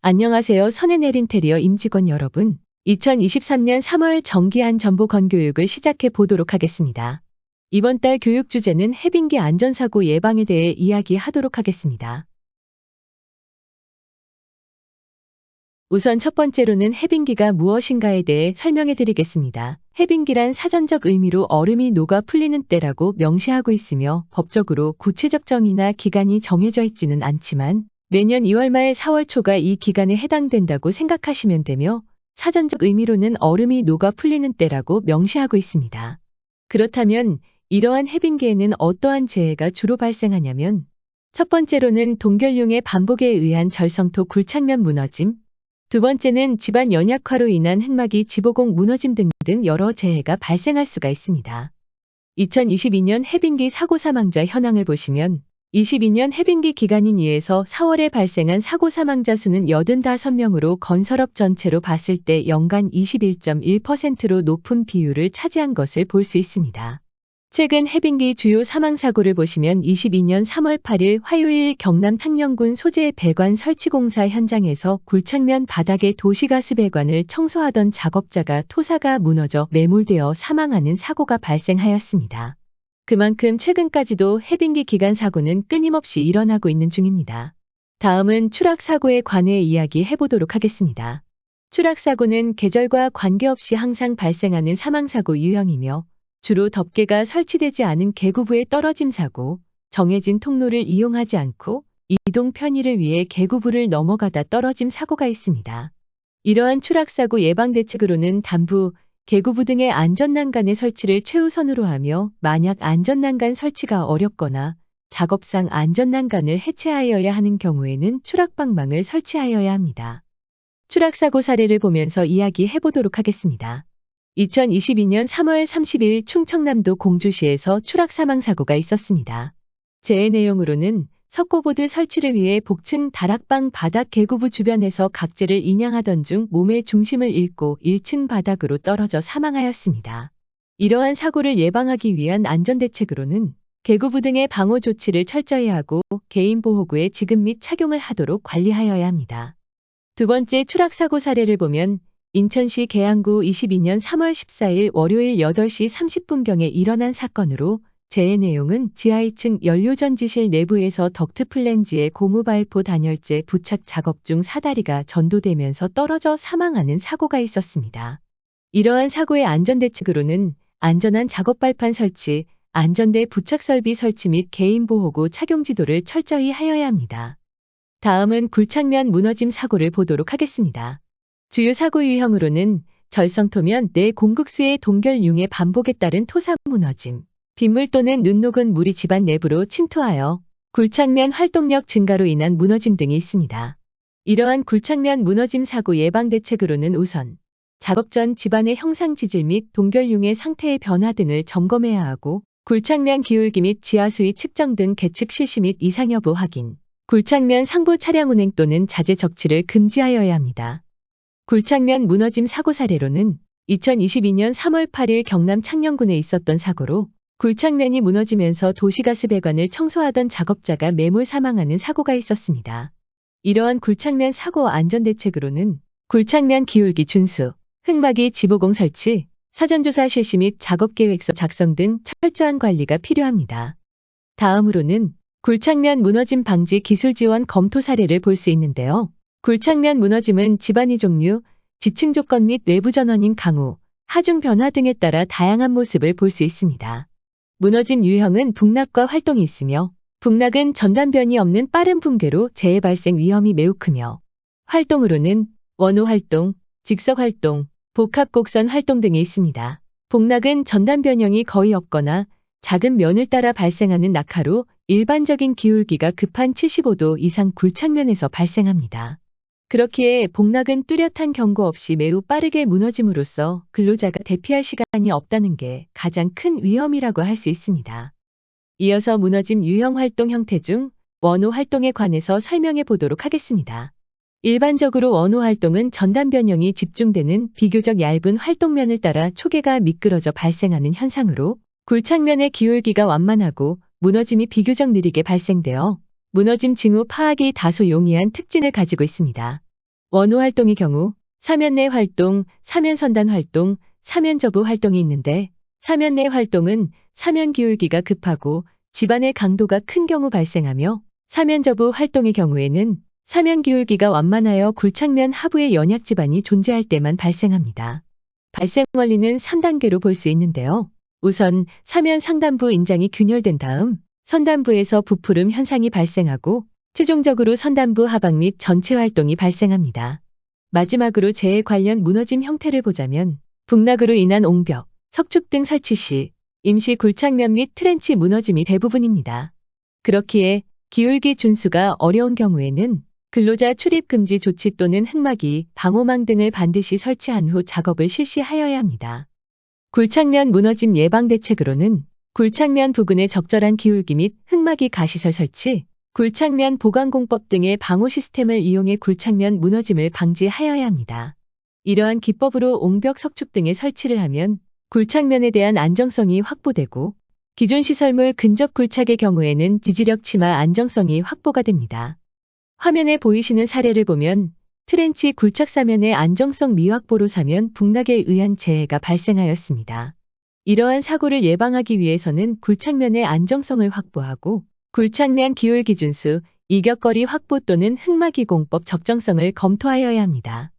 안녕하세요. 선해낼 인테리어 임직원 여러분. 2023년 3월 정기한 정보 건교육을 시작해 보도록 하겠습니다. 이번 달 교육 주제는 해빙기 안전사고 예방에 대해 이야기하도록 하겠습니다. 우선 첫 번째로는 해빙기가 무엇인가에 대해 설명해 드리겠습니다. 해빙기란 사전적 의미로 얼음이 녹아 풀리는 때라고 명시하고 있으며 법적으로 구체적 정의나 기간이 정해져 있지는 않지만 매년 2월 말 4월 초가 이 기간에 해당된다고 생각하시면 되며 사전적 의미로는 얼음이 녹아 풀리는 때라고 명시하고 있습니다. 그렇다면 이러한 해빙기에는 어떠한 재해가 주로 발생하냐면 첫 번째로는 동결융의 반복에 의한 절성토 굴착면 무너짐, 두 번째는 집안 연약화로 인한 흙막이 지보공 무너짐 등등 여러 재해가 발생할 수가 있습니다. 2022년 해빙기 사고 사망자 현황을 보시면 22년 해빙기 기간인 2에서 4월에 발생한 사고 사망자 수는 85명으로 건설업 전체로 봤을 때 연간 21.1%로 높은 비율을 차지한 것을 볼 수 있습니다. 최근 해빙기 주요 사망사고를 보시면 22년 3월 8일 화요일 경남 탕령군 소재 배관 설치 공사 현장에서 굴착면 바닥에 도시가스 배관을 청소하던 작업자가 토사가 무너져 매몰되어 사망하는 사고가 발생하였습니다. 그만큼 최근까지도 해빙기 기간 사고는 끊임없이 일어나고 있는 중입니다. 다음은 추락사고에 관해 이야기해 보도록 하겠습니다. 추락사고는 계절과 관계없이 항상 발생하는 사망사고 유형이며 주로 덮개가 설치되지 않은 계구부의 떨어짐 사고, 정해진 통로를 이용하지 않고 이동 편의를 위해 계구부를 넘어가다 떨어짐 사고가 있습니다. 이러한 추락사고 예방 대책으로는 담부, 계구부 등의 안전난간의 설치를 최우선으로 하며 만약 안전난간 설치가 어렵거나 작업상 안전난간을 해체하여야 하는 경우에는 추락방망을 설치하여야 합니다. 추락사고 사례를 보면서 이야기해 보도록 하겠습니다. 2022년 3월 30일 충청남도 공주시에서 추락사망사고가 있었습니다. 재해 내용으로는 석고보드 설치를 위해 복층 다락방 바닥 계구부 주변에서 각재를 인양하던 중 몸의 중심을 잃고 1층 바닥으로 떨어져 사망하였습니다. 이러한 사고를 예방하기 위한 안전대책으로는 계구부 등의 방호 조치를 철저히 하고 개인보호구의 지급 및 착용을 하도록 관리하여야 합니다. 두 번째 추락사고 사례를 보면 인천시 계양구 22년 3월 14일 월요일 8시 30분경에 일어난 사건으로 재해 내용은 지하 2층 연료전지실 내부에서 덕트 플랜지에 고무발포 단열재 부착 작업 중 사다리가 전도되면서 떨어져 사망하는 사고가 있었습니다. 이러한 사고의 안전대책으로는 안전한 작업발판 설치, 안전대 부착 설비 설치 및 개인보호구 착용 지도를 철저히 하여야 합니다. 다음은 굴착면 무너짐 사고를 보도록 하겠습니다. 주요 사고 유형으로는 절성토면 내 공극수의 동결융의 반복에 따른 토사 무너짐, 빗물 또는 눈 녹은 물이 집안 내부로 침투하여 굴착면 활동력 증가로 인한 무너짐 등이 있습니다. 이러한 굴착면 무너짐 사고 예방 대책으로는 우선 작업 전 집안의 형상 지질 및 동결융의 상태의 변화 등을 점검해야 하고 굴착면 기울기 및 지하 수위 측정 등 계측 실시 및 이상 여부 확인, 굴착면 상부 차량 운행 또는 자재 적치를 금지하여야 합니다. 굴착면 무너짐 사고 사례로는 2022년 3월 8일 경남 창녕군에 있었던 사고로 굴착면이 무너지면서 도시가스 배관을 청소하던 작업자가 매몰 사망하는 사고가 있었습니다. 이러한 굴착면 사고 안전대책으로는 굴착면 기울기 준수, 흙막이 지보공 설치, 사전조사 실시 및 작업계획서 작성 등 철저한 관리가 필요합니다. 다음으로는 굴착면 무너짐 방지 기술 지원 검토 사례를 볼 수 있는데요. 굴착면 무너짐은 집안의 종류, 지층 조건 및 외부 전원인 강우, 하중 변화 등에 따라 다양한 모습을 볼 수 있습니다. 무너짐 유형은 북락과 활동이 있으며 북락은 전단변이 없는 빠른 붕괴로 재해 발생 위험이 매우 크며 활동으로는 원호 활동, 직석 활동, 복합 곡선 활동 등이 있습니다. 복락은 전단 변형이 거의 없거나 작은 면을 따라 발생하는 낙하로 일반적인 기울기가 급한 75도 이상 굴착면에서 발생합니다. 그렇기에 복락은 뚜렷한 경고 없이 매우 빠르게 무너짐으로써 근로자가 대피할 시간이 없다는 게 가장 큰 위험이라고 할 수 있습니다. 이어서 무너짐 유형 활동 형태 중 원호 활동에 관해서 설명해 보도록 하겠습니다. 일반적으로 원호 활동은 전단 변형이 집중되는 비교적 얇은 활동면을 따라 초계가 미끄러져 발생하는 현상으로 굴착면의 기울기가 완만하고 무너짐이 비교적 느리게 발생되어 무너짐 징후 파악이 다소 용이한 특징을 가지고 있습니다. 원호 활동의 경우 사면 내 활동, 사면 선단 활동, 사면 저부 활동이 있는데 사면 내 활동은 사면 기울기가 급하고 집안의 강도가 큰 경우 발생하며 사면 저부 활동의 경우에는 사면 기울기가 완만하여 굴착면 하부에 연약 지반이 존재할 때만 발생합니다. 발생 원리는 3단계로 볼 수 있는데요. 우선 사면 상단부 인장이 균열된 다음 선단부에서 부푸름 현상이 발생하고 최종적으로 선단부 하방 및 전체 활동이 발생합니다. 마지막으로 재해 관련 무너짐 형태를 보자면 북락으로 인한 옹벽, 석축 등 설치 시 임시 굴착면 및 트렌치 무너짐이 대부분입니다. 그렇기에 기울기 준수가 어려운 경우에는 근로자 출입 금지 조치 또는 흙막이, 방호망 등을 반드시 설치한 후 작업을 실시하여야 합니다. 굴착면 무너짐 예방 대책으로는 굴착면 부근의 적절한 기울기 및 흙막이 가시설 설치, 굴착면 보강공법 등의 방호 시스템을 이용해 굴착면 무너짐을 방지하여야 합니다. 이러한 기법으로 옹벽 석축 등의 설치를 하면 굴착면에 대한 안정성이 확보되고 기존 시설물 근접 굴착의 경우에는 지지력 침하 안정성이 확보가 됩니다. 화면에 보이시는 사례를 보면 트렌치 굴착 사면의 안정성 미확보로 사면 북락에 의한 재해가 발생하였습니다. 이러한 사고를 예방하기 위해서는 굴착면의 안정성을 확보하고 굴착면 기울기 준수, 이격거리 확보 또는 흙막이 공법 적정성을 검토하여야 합니다.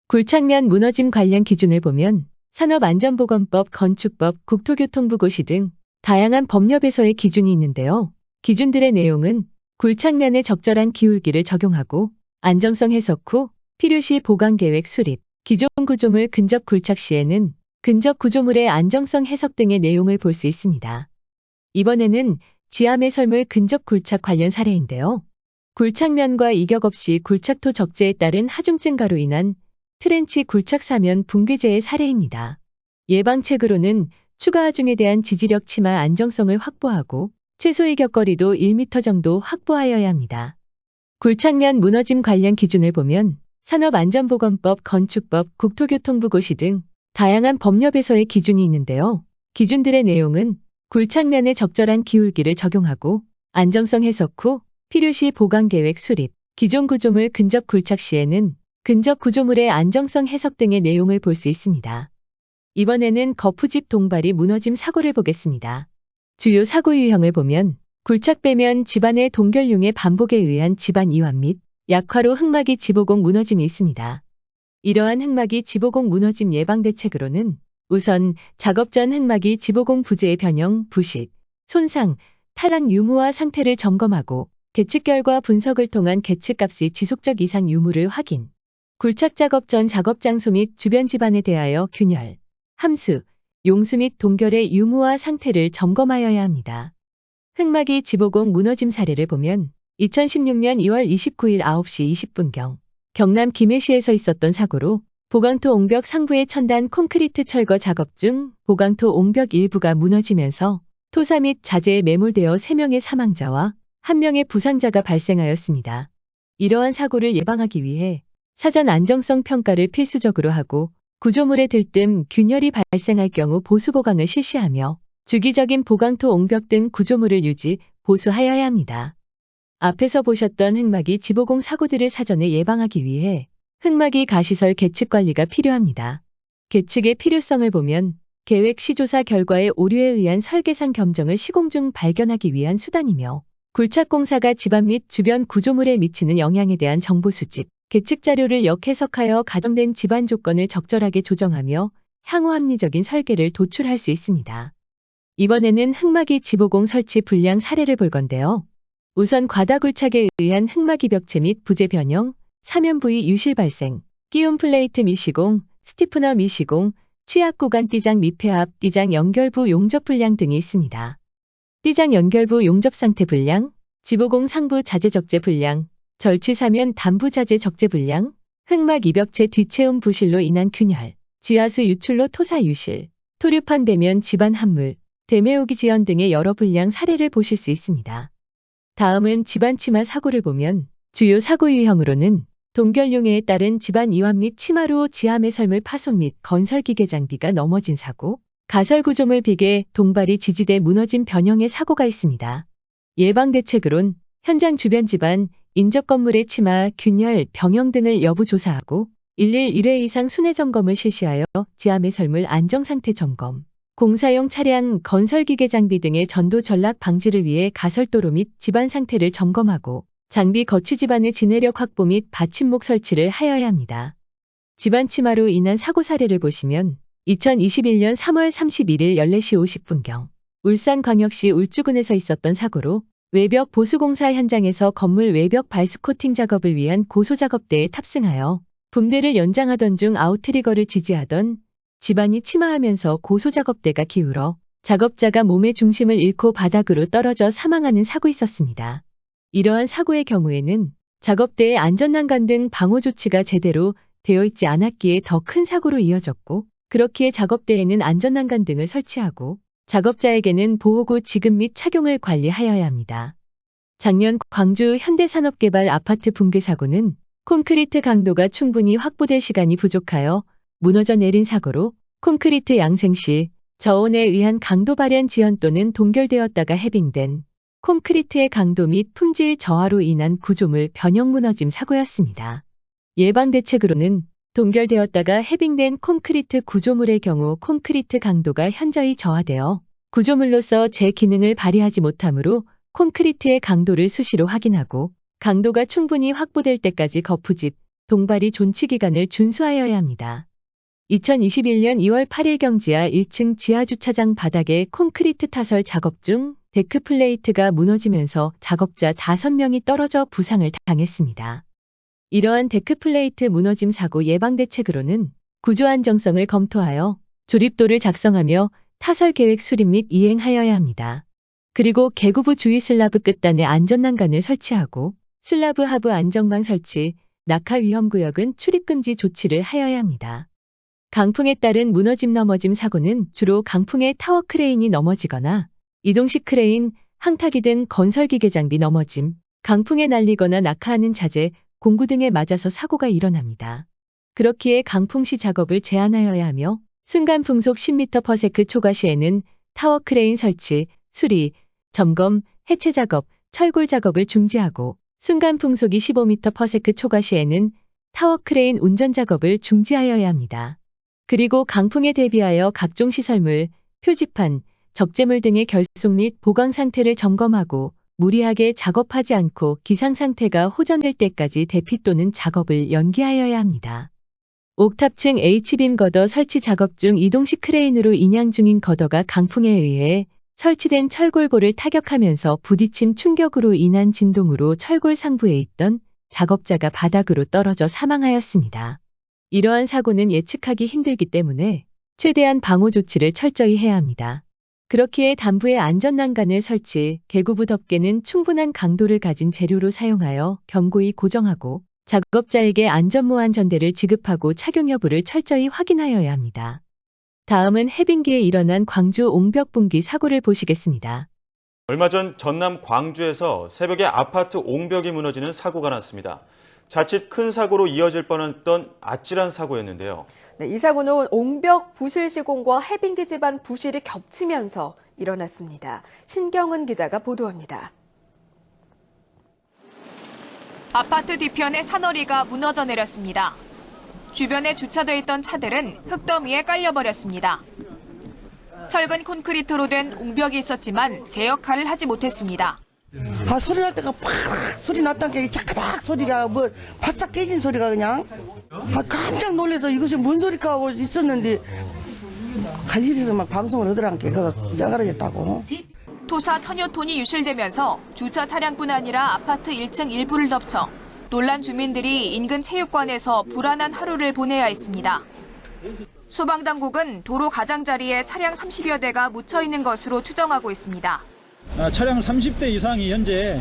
굴착면 무너짐 관련 기준을 보면 산업안전보건법, 건축법, 국토교통부고시 등 다양한 법령에서의 기준이 있는데요. 기준들의 내용은 굴착면에 적절한 기울기를 적용하고 안정성 해석 후 필요시 보강계획 수립, 기존 구조물 근접 굴착 시에는 근접 구조물의 안정성 해석 등의 내용을 볼 수 있습니다. 이번에는 지하매설물 근접 굴착 관련 사례인데요. 굴착면과 이격 없이 굴착토 적재에 따른 하중 증가로 인한 트렌치 굴착 사면 붕괴재의 사례입니다. 예방책으로는 추가 하중에 대한 지지력 침하 안정성을 확보하고 최소 이격거리도 1m 정도 확보하여야 합니다. 굴착면 무너짐 관련 기준을 보면 산업안전보건법, 건축법, 국토교통부고시 등 다양한 법령에서의 기준이 있는데요. 기준들의 내용은 굴착면에 적절한 기울기를 적용하고 안정성 해석 후 필요시 보강계획 수립, 기존 구조물 근접 굴착 시에는 근접 구조물의 안정성 해석 등의 내용을 볼 수 있습니다. 이번에는 거푸집 동발이 무너짐 사고를 보겠습니다. 주요 사고 유형을 보면 굴착배면 집안의 동결융의 반복에 의한 집안 이완 및 약화로 흙막이 지보공 무너짐이 있습니다. 이러한 흙막이 지보공 무너짐 예방 대책으로는 우선 작업 전 흙막이 지보공 부재의 변형, 부식, 손상, 탈락 유무화 상태를 점검하고 계측 결과 분석을 통한 계측값이 지속적 이상 유무를 확인, 굴착 작업 전 작업 장소 및 주변 집안에 대하여 균열, 함수, 용수 및 동결의 유무화 상태를 점검하여야 합니다. 흙막이 지보공 무너짐 사례를 보면 2016년 2월 29일 9시 20분경 경남 김해시에서 있었던 사고로 보강토 옹벽 상부의 천단 콘크리트 철거 작업 중 보강토 옹벽 일부가 무너지면서 토사 및 자재에 매몰되어 3명의 사망자와 1명의 부상자가 발생하였습니다. 이러한 사고를 예방하기 위해 사전 안정성 평가를 필수적으로 하고 구조물의 들뜸, 균열이 발생할 경우 보수 보강을 실시하며 주기적인 보강토 옹벽 등 구조물을 유지, 보수하여야 합니다. 앞에서 보셨던 흙막이 지보공 사고들을 사전에 예방하기 위해 흙막이 가시설 계측 관리가 필요합니다. 계측의 필요성을 보면 계획 시조사 결과의 오류에 의한 설계상 겸정을 시공 중 발견하기 위한 수단이며 굴착공사가 집안 및 주변 구조물에 미치는 영향에 대한 정보 수집, 계측 자료를 역해석하여 가정된 집안 조건을 적절하게 조정하며 향후 합리적인 설계를 도출할 수 있습니다. 이번에는 흙막이 지보공 설치 불량 사례를 볼 건데요. 우선 과다굴착에 의한 흙막이 벽체 및 부재 변형, 사면 부위 유실 발생, 끼움 플레이트 미시공, 스티프너 미시공, 취약 구간 띠장 미폐합, 띠장 연결부 용접 불량 등이 있습니다. 띠장 연결부 용접 상태 불량, 지보공 상부 자재 적재 불량, 절취 사면 단부 자재 적재 불량, 흙막 이벽체 뒤채움 부실로 인한 균열, 지하수 유출로 토사 유실, 토류판 배면 집안 함물, 대매우기 지연 등의 여러 불량 사례를 보실 수 있습니다. 다음은 집안 침하 사고를 보면 주요 사고 유형으로는 동결융해에 따른 집안 이완 및 침하로 지하매설물 파손 및 건설기계 장비가 넘어진 사고, 가설구조물 비계, 동발이 지지대 무너진 변형의 사고가 있습니다. 예방대책으론 현장 주변 집안, 인접 건물의 침하, 균열, 병영 등을 여부 조사하고 1일 1회 이상 순회 점검을 실시하여 지하매설물 안정상태 점검, 공사용 차량, 건설기계 장비 등의 전도 전락 방지를 위해 가설도로 및 집안 상태를 점검하고 장비 거치 집안의 진해력 확보 및 받침목 설치를 하여야 합니다. 집안 침하로 인한 사고 사례를 보시면 2021년 3월 31일 14시 50분경 울산광역시 울주군에서 있었던 사고로 외벽 보수공사 현장에서 건물 외벽 발수 코팅 작업을 위한 고소작업대에 탑승하여 붐대를 연장하던 중 아웃트리거를 지지하던 집안이 침하하면서 고소작업대가 기울어 작업자가 몸의 중심을 잃고 바닥으로 떨어져 사망하는 사고 있었습니다. 이러한 사고의 경우에는 작업대의 안전난간 등 방호 조치가 제대로 되어 있지 않았기에 더 큰 사고로 이어졌고, 그렇기에 작업대에는 안전난간 등을 설치하고 작업자에게는 보호구 지급 및 착용을 관리하여야 합니다. 작년 광주 현대산업개발 아파트 붕괴 사고는 콘크리트 강도가 충분히 확보될 시간이 부족하여 무너져 내린 사고로 콘크리트 양생 시 저온에 의한 강도 발현 지연 또는 동결되었다가 해빙된 콘크리트의 강도 및 품질 저하로 인한 구조물 변형 무너짐 사고였습니다. 예방 대책으로는 동결되었다가 해빙된 콘크리트 구조물의 경우 콘크리트 강도가 현저히 저하되어 구조물로서 제 기능을 발휘하지 못하므로 콘크리트의 강도를 수시로 확인하고 강도가 충분히 확보될 때까지 거푸집, 동발이 존치 기간을 준수하여야 합니다. 2021년 2월 8일경 지하 1층 지하주차장 바닥에 콘크리트 타설 작업 중 데크 플레이트가 무너지면서 작업자 5명이 떨어져 부상을 당했습니다. 이러한 데크 플레이트 무너짐 사고 예방 대책으로는 구조 안정성을 검토하여 조립도를 작성하며 타설 계획 수립 및 이행하여야 합니다. 그리고 개구부 주위 슬라브 끝단에 안전난간을 설치하고 슬라브 하부 안정망 설치, 낙하 위험구역은 출입금지 조치를 하여야 합니다. 강풍에 따른 무너짐 넘어짐 사고는 주로 강풍에 타워 크레인이 넘어지거나 이동식 크레인, 항타기 등 건설기계 장비 넘어짐, 강풍에 날리거나 낙하하는 자재, 공구 등에 맞아서 사고가 일어납니다. 그렇기에 강풍 시 작업을 제한하여야 하며 순간 풍속 10m/s 초과 시에는 타워 크레인 설치, 수리, 점검, 해체 작업, 철골 작업을 중지하고 순간 풍속이 15m/s 초과 시에는 타워 크레인 운전 작업을 중지하여야 합니다. 그리고 강풍에 대비하여 각종 시설물, 표지판, 적재물 등의 결속 및 보강 상태를 점검하고 무리하게 작업하지 않고 기상 상태가 호전될 때까지 대피 또는 작업을 연기하여야 합니다. 옥탑층 H빔 거더 설치 작업 중 이동식 크레인으로 인양 중인 거더가 강풍에 의해 설치된 철골볼을 타격하면서 부딪힘 충격으로 인한 진동으로 철골 상부에 있던 작업자가 바닥으로 떨어져 사망하였습니다. 이러한 사고는 예측하기 힘들기 때문에 최대한 방호 조치를 철저히 해야 합니다. 그렇기에 담부에 안전난간을 설치, 개구부 덮개는 충분한 강도를 가진 재료로 사용하여 견고히 고정하고 작업자에게 안전모한 전대를 지급하고 착용 여부를 철저히 확인하여야 합니다. 다음은 해빙기에 일어난 광주 옹벽 붕괴 사고를 보시겠습니다. 얼마 전 전남 광주에서 새벽에 아파트 옹벽이 무너지는 사고가 났습니다. 자칫 큰 사고로 이어질 뻔했던 아찔한 사고였는데요. 네, 이 사고는 옹벽 부실 시공과 해빙기 집안 부실이 겹치면서 일어났습니다. 신경은 기자가 보도합니다. 아파트 뒤편에 산허리가 무너져 내렸습니다. 주변에 주차돼 있던 차들은 흙더미에 깔려버렸습니다. 철근 콘크리트로 된 옹벽이 있었지만 제 역할을 하지 못했습니다. 소리 날 때가 팍 소리 났던 게 차카닥 소리가 뭐 바싹 깨진 소리가 그냥 깜짝 놀라서 이것이 뭔 소리까 하고 있었는데 갈실에서 막 방송을 하더란 게 그거 짜가라졌다고. 토사 천여 톤이 유실되면서 주차 차량뿐 아니라 아파트 1층 일부를 덮쳐 놀란 주민들이 인근 체육관에서 불안한 하루를 보내야 했습니다. 소방당국은 도로 가장자리에 차량 30여 대가 묻혀 있는 것으로 추정하고 있습니다. 차량 30대 이상이 현재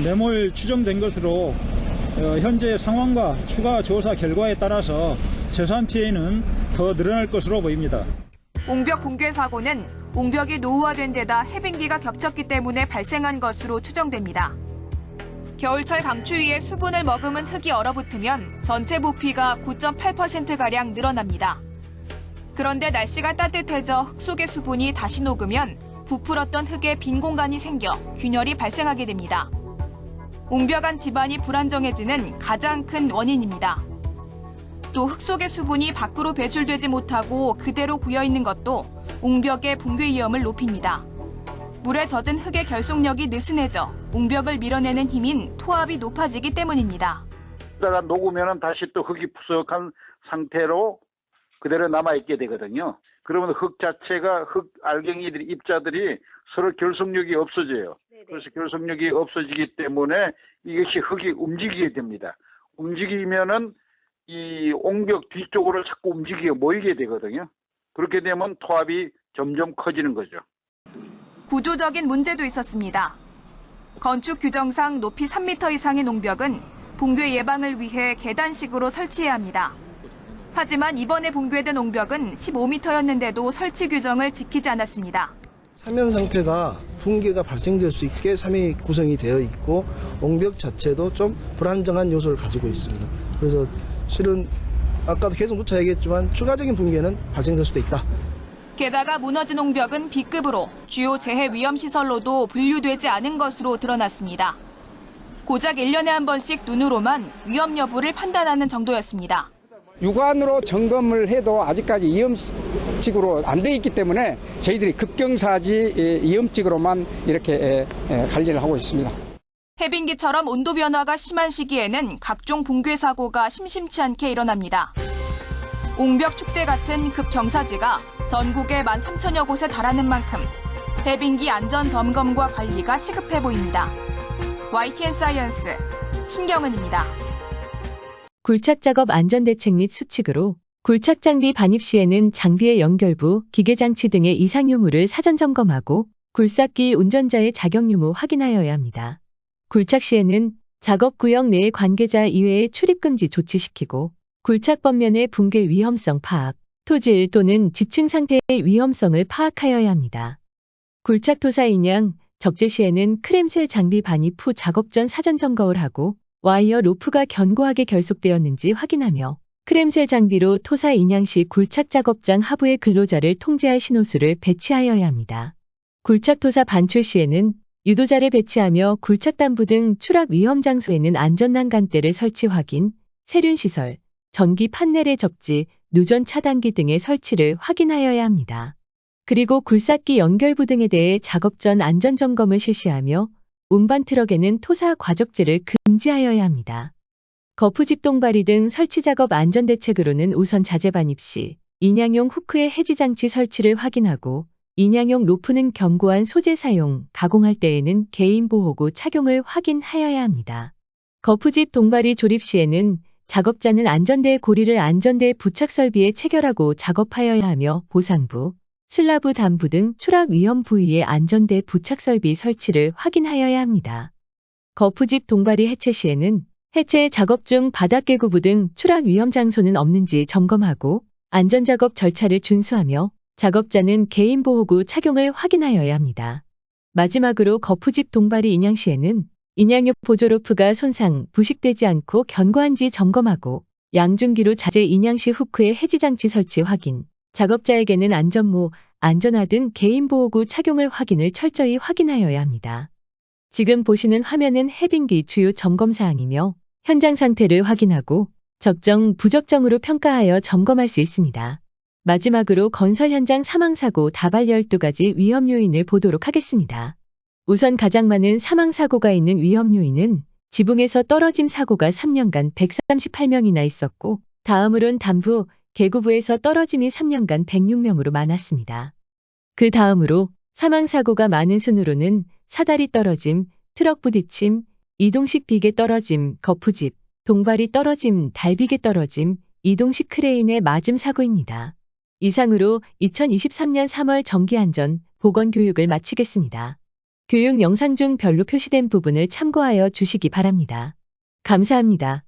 매몰 추정된 것으로 현재 상황과 추가 조사 결과에 따라서 재산 피해는 더 늘어날 것으로 보입니다. 옹벽 붕괴 사고는 옹벽이 노후화된 데다 해빙기가 겹쳤기 때문에 발생한 것으로 추정됩니다. 겨울철 강추위에 수분을 머금은 흙이 얼어붙으면 전체 부피가 9.8%가량 늘어납니다. 그런데 날씨가 따뜻해져 흙 속의 수분이 다시 녹으면 부풀었던 흙에 빈 공간이 생겨 균열이 발생하게 됩니다. 옹벽안 집안이 불안정해지는 가장 큰 원인입니다. 또 흙 속의 수분이 밖으로 배출되지 못하고 그대로 고여있는 것도 옹벽의 붕괴 위험을 높입니다. 물에 젖은 흙의 결속력이 느슨해져 옹벽을 밀어내는 힘인 토압이 높아지기 때문입니다. 다가 녹으면 다시 또 흙이 푸석한 상태로 그대로 남아있게 되거든요. 그러면 흙 자체가 흙 알갱이들이 입자들이 서로 결속력이 없어져요. 그래서 결속력이 없어지기 때문에 이것이 흙이 움직이게 됩니다. 움직이면은 이 옹벽 뒤쪽으로 자꾸 움직이게 모이게 되거든요. 그렇게 되면 토압이 점점 커지는 거죠. 구조적인 문제도 있었습니다. 건축 규정상 높이 3m 이상의 농벽은 붕괴 예방을 위해 계단식으로 설치해야 합니다. 하지만 이번에 붕괴된 옹벽은 15m였는데도 설치 규정을 지키지 않았습니다. 사면 상태가 붕괴가 발생될 수 있게 사면이 구성이 되어 있고 옹벽 자체도 좀 불안정한 요소를 가지고 있습니다. 그래서 실은 아까도 계속 누차 얘기했지만 추가적인 붕괴는 발생될 수도 있다. 게다가 무너진 옹벽은 B급으로 주요 재해 위험 시설로도 분류되지 않은 것으로 드러났습니다. 고작 1년에 한 번씩 눈으로만 위험 여부를 판단하는 정도였습니다. 육안으로 점검을 해도 아직까지 위험직으로 안 돼 있기 때문에 저희들이 급경사지 위험직으로만 이렇게 관리를 하고 있습니다. 해빙기처럼 온도 변화가 심한 시기에는 각종 붕괴 사고가 심심치 않게 일어납니다. 옹벽 축대 같은 급경사지가 전국에 13,000여 곳에 달하는 만큼 해빙기 안전 점검과 관리가 시급해 보입니다. YTN 사이언스 신경은입니다. 굴착 작업 안전대책 및 수칙으로 굴착 장비 반입 시에는 장비의 연결부, 기계장치 등의 이상 유무를 사전 점검하고 굴삭기 운전자의 자격 유무 확인하여야 합니다. 굴착 시에는 작업 구역 내의 관계자 이외에 출입 금지 조치시키고 굴착 법면의 붕괴 위험성 파악, 토질 또는 지층 상태의 위험성을 파악하여야 합니다. 굴착 토사 인양, 적재 시에는 크렘쉘 장비 반입 후 작업 전 사전 점검을 하고 와이어 로프가 견고하게 결속되었는지 확인하며 크렘쉘 장비로 토사 인양 시 굴착 작업장 하부의 근로자를 통제할 신호수를 배치하여야 합니다. 굴착 토사 반출 시에는 유도자를 배치하며 굴착 담부 등 추락 위험 장소에는 안전난간대를 설치 확인, 세륜시설, 전기 판넬의 접지, 누전 차단기 등의 설치를 확인하여야 합니다. 그리고 굴삭기 연결부 등에 대해 작업 전 안전점검을 실시하며 운반 트럭에는 토사 과적제를 금지하여야 합니다. 거푸집 동바리 등 설치 작업 안전대책으로는 우선 자재 반입 시 인양용 후크의 해지장치 설치를 확인하고 인양용 로프는 견고한 소재 사용, 가공할 때에는 개인보호구 착용을 확인하여야 합니다. 거푸집 동바리 조립 시에는 작업자는 안전대 고리를 안전대 부착 설비에 체결하고 작업하여야 하며 보상부, 슬라브 담부 등 추락 위험 부위의 안전대 부착 설비 설치를 확인하여야 합니다. 거푸집 동바리 해체 시에는 해체 작업 중 바닥 개구부 등 추락 위험 장소는 없는지 점검하고 안전작업 절차를 준수하며 작업자는 개인보호구 착용을 확인하여야 합니다. 마지막으로 거푸집 동바리 인양 시에는 인양용 보조로프가 손상, 부식되지 않고 견고한지 점검하고 양중기로 자재 인양 시 후크의 해지장치 설치 확인, 작업자에게는 안전모, 안전화 등 개인보호구 착용을 확인을 철저히 확인하여야 합니다. 지금 보시는 화면은 해빙기 주요 점검사항이며 현장 상태를 확인하고 적정, 부적정으로 평가하여 점검할 수 있습니다. 마지막으로 건설 현장 사망사고 다발 12가지 위험 요인을 보도록 하겠습니다. 우선 가장 많은 사망사고가 있는 위험 요인은 지붕에서 떨어짐 사고가 3년간 138명이나 있었고 다음으론 담부, 개구부에서 떨어짐이 3년간 106명으로 많았습니다. 그 다음으로 사망사고가 많은 순으로는 사다리 떨어짐, 트럭 부딪힘, 이동식 비계 떨어짐, 거푸집, 동바리 떨어짐, 달비계 떨어짐, 이동식 크레인의 맞음 사고입니다. 이상으로 2023년 3월 정기안전 보건교육을 마치겠습니다. 교육 영상 중 별로 표시된 부분을 참고하여 주시기 바랍니다. 감사합니다.